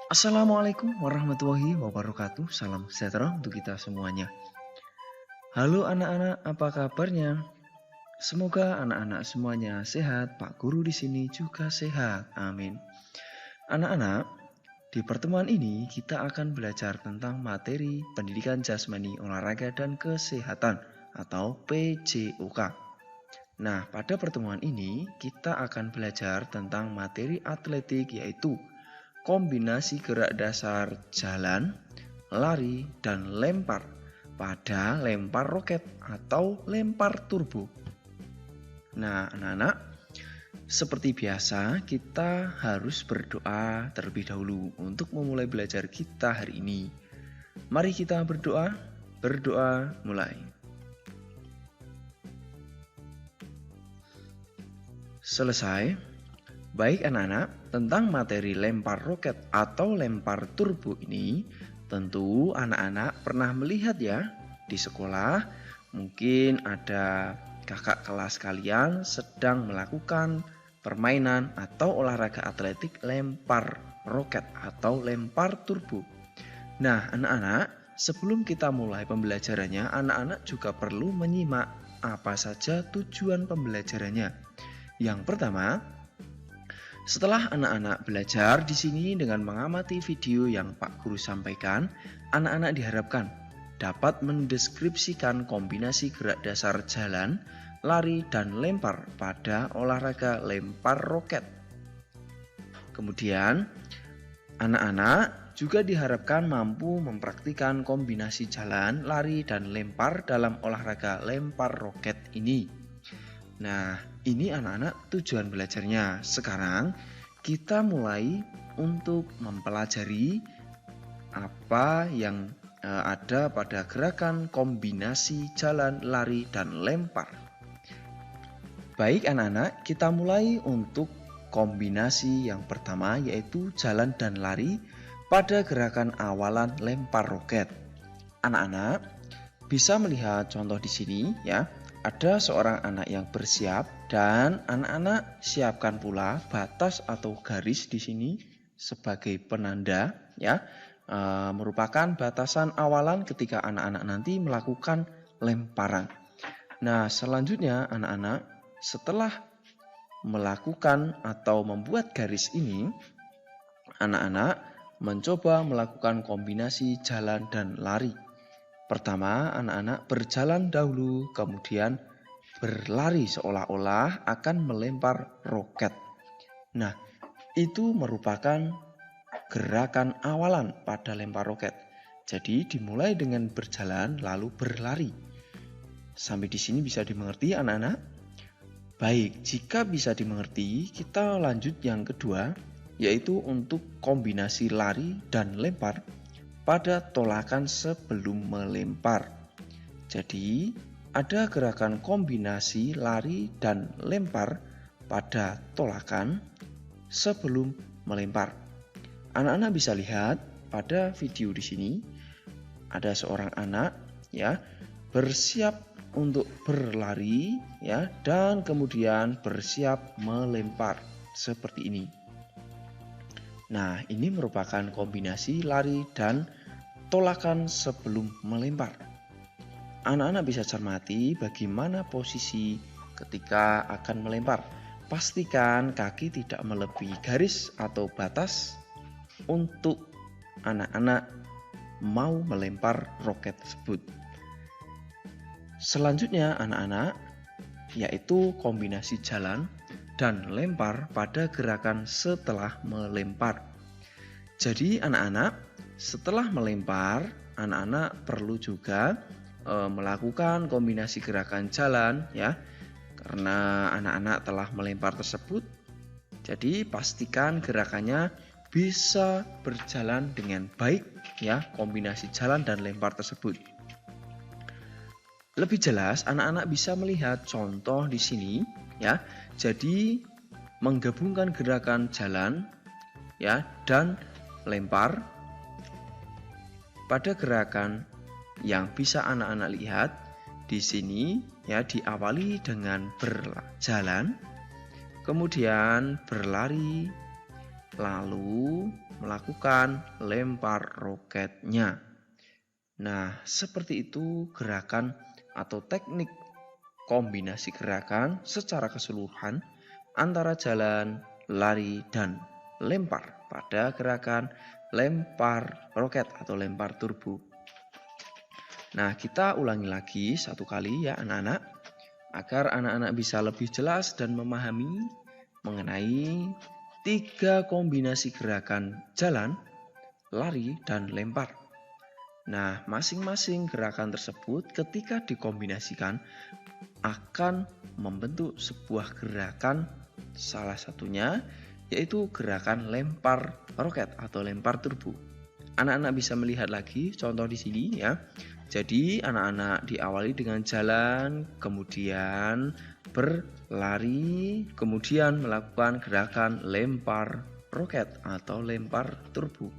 Assalamualaikum warahmatullahi wabarakatuh. Salam sejahtera untuk kita semuanya. Halo anak-anak, apa kabarnya? Semoga anak-anak semuanya sehat. Pak Guru di sini juga sehat. Amin. Anak-anak, di pertemuan ini kita akan belajar tentang materi pendidikan jasmani, olahraga dan kesehatan atau PJOK. Nah, pada pertemuan ini kita akan belajar tentang materi atletik yaitu kombinasi gerak dasar jalan, lari, dan lempar pada lempar roket atau lempar turbo. Nah, anak-anak, seperti biasa kita harus berdoa terlebih dahulu untuk memulai belajar kita hari ini. Mari kita berdoa. Berdoa mulai. Selesai. Baik anak-anak, tentang materi lempar roket atau lempar turbo ini, tentu anak-anak pernah melihat ya di sekolah. Mungkin ada kakak kelas kalian sedang melakukan permainan atau olahraga atletik lempar roket atau lempar turbo. Nah, anak-anak, sebelum kita mulai pembelajarannya, anak-anak juga perlu menyimak apa saja tujuan pembelajarannya. Yang pertama, setelah anak-anak belajar di sini dengan mengamati video yang Pak Guru sampaikan, anak-anak diharapkan dapat mendeskripsikan kombinasi gerak dasar jalan, lari, dan lempar pada olahraga lempar roket. Kemudian, anak-anak juga diharapkan mampu mempraktikkan kombinasi jalan, lari, dan lempar dalam olahraga lempar roket ini. Nah, ini anak-anak tujuan belajarnya. Sekarang kita mulai untuk mempelajari apa yang ada pada gerakan kombinasi jalan, lari, dan lempar. Baik anak-anak, kita mulai untuk kombinasi yang pertama yaitu jalan dan lari pada gerakan awalan lempar roket. Anak-anak bisa melihat contoh di sini ya. Ada seorang anak yang bersiap dan anak-anak siapkan pula batas atau garis di sini sebagai penanda ya, merupakan batasan awalan ketika anak-anak nanti melakukan lemparan. Nah, selanjutnya anak-anak setelah melakukan atau membuat garis ini, anak-anak mencoba melakukan kombinasi jalan dan lari. Pertama, anak-anak berjalan dahulu, kemudian berlari seolah-olah akan melempar roket. Nah, itu merupakan gerakan awalan pada lempar roket. Jadi, dimulai dengan berjalan lalu berlari. Sampai di sini bisa dimengerti anak-anak? Baik, jika bisa dimengerti, kita lanjut yang kedua, yaitu untuk kombinasi lari dan lempar pada tolakan sebelum melempar. Jadi, ada gerakan kombinasi lari dan lempar pada tolakan sebelum melempar. Anak-anak bisa lihat pada video di sini ada seorang anak ya bersiap untuk berlari ya dan kemudian bersiap melempar seperti ini. Nah, ini merupakan kombinasi lari dan tolakan sebelum melempar. Anak-anak bisa cermati bagaimana posisi ketika akan melempar. Pastikan kaki tidak melebihi garis atau batas untuk anak-anak mau melempar roket tersebut. Selanjutnya anak-anak yaitu kombinasi jalan dan lempar pada gerakan setelah melempar. Jadi anak-anak setelah melempar, anak-anak perlu juga melakukan kombinasi gerakan jalan ya. Karena anak-anak telah melempar tersebut, jadi pastikan gerakannya bisa berjalan dengan baik ya, kombinasi jalan dan lempar tersebut. Lebih jelas, anak-anak bisa melihat contoh di sini ya. Jadi menggabungkan gerakan jalan ya dan lempar pada gerakan yang bisa anak-anak lihat di sini ya, diawali dengan berjalan, kemudian berlari, lalu melakukan lempar roketnya. Nah, seperti itu gerakan atau teknik kombinasi gerakan secara keseluruhan antara jalan, lari, dan lempar pada gerakan lempar roket atau lempar turbo. Nah, kita ulangi lagi satu kali ya anak-anak, agar anak-anak bisa lebih jelas dan memahami mengenai 3 kombinasi gerakan jalan, lari, dan lempar. Nah, masing-masing gerakan tersebut ketika dikombinasikan akan membentuk sebuah gerakan, salah satunya yaitu gerakan lempar roket atau lempar turbo. Anak-anak bisa melihat lagi contoh di sini ya. Jadi anak-anak diawali dengan jalan, kemudian berlari, kemudian melakukan gerakan lempar roket atau lempar turbo.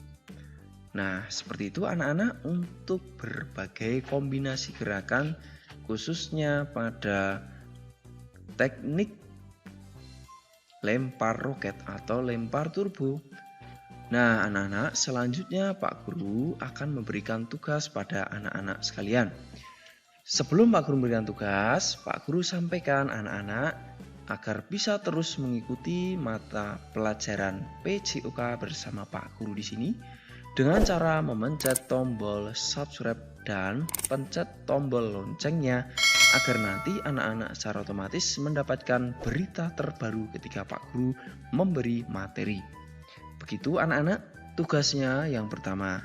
Nah, seperti itu anak-anak untuk berbagai kombinasi gerakan khususnya pada teknik lempar roket atau lempar turbo. Nah, anak-anak, selanjutnya Pak Guru akan memberikan tugas pada anak-anak sekalian. Sebelum Pak Guru memberikan tugas, Pak Guru sampaikan anak-anak agar bisa terus mengikuti mata pelajaran PJOK bersama Pak Guru di sini dengan cara memencet tombol subscribe dan pencet tombol loncengnya agar nanti anak-anak secara otomatis mendapatkan berita terbaru ketika Pak Guru memberi materi. Begitu anak-anak, tugasnya yang pertama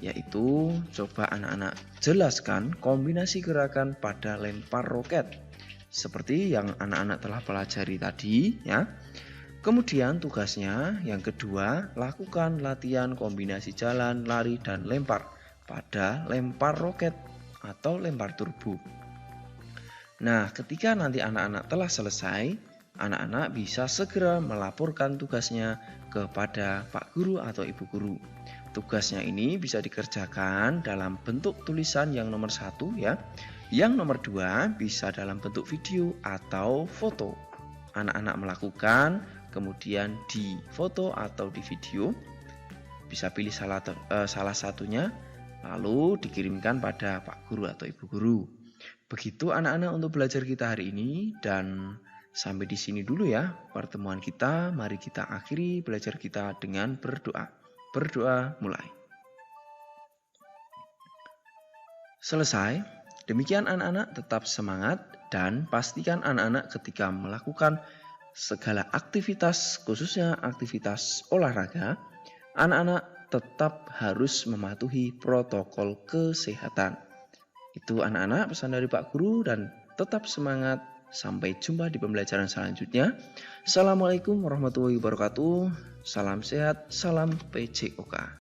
yaitu coba anak-anak jelaskan kombinasi gerakan pada lempar roket seperti yang anak-anak telah pelajari tadi ya. Kemudian tugasnya yang kedua, lakukan latihan kombinasi jalan, lari, dan lempar pada lempar roket atau lempar turbo. Nah, ketika nanti anak-anak telah selesai, anak-anak bisa segera melaporkan tugasnya kepada Pak Guru atau Ibu Guru. Tugasnya ini bisa dikerjakan dalam bentuk tulisan yang nomor 1 ya. Yang nomor 2 bisa dalam bentuk video atau foto. Anak-anak melakukan, kemudian di foto atau di video, bisa pilih salah satunya, lalu dikirimkan pada Pak Guru atau Ibu Guru. Begitu anak-anak untuk belajar kita hari ini, dan sampai di sini dulu ya pertemuan kita. Mari kita akhiri belajar kita dengan berdoa. Berdoa mulai. Selesai. Demikian anak-anak tetap semangat dan pastikan anak-anak ketika melakukan segala aktivitas, khususnya aktivitas olahraga, anak-anak tetap harus mematuhi protokol kesehatan. Itu anak-anak pesan dari Pak Guru, dan tetap semangat. Sampai jumpa di pembelajaran selanjutnya. Assalamualaikum warahmatullahi wabarakatuh. Salam sehat, salam PJOK.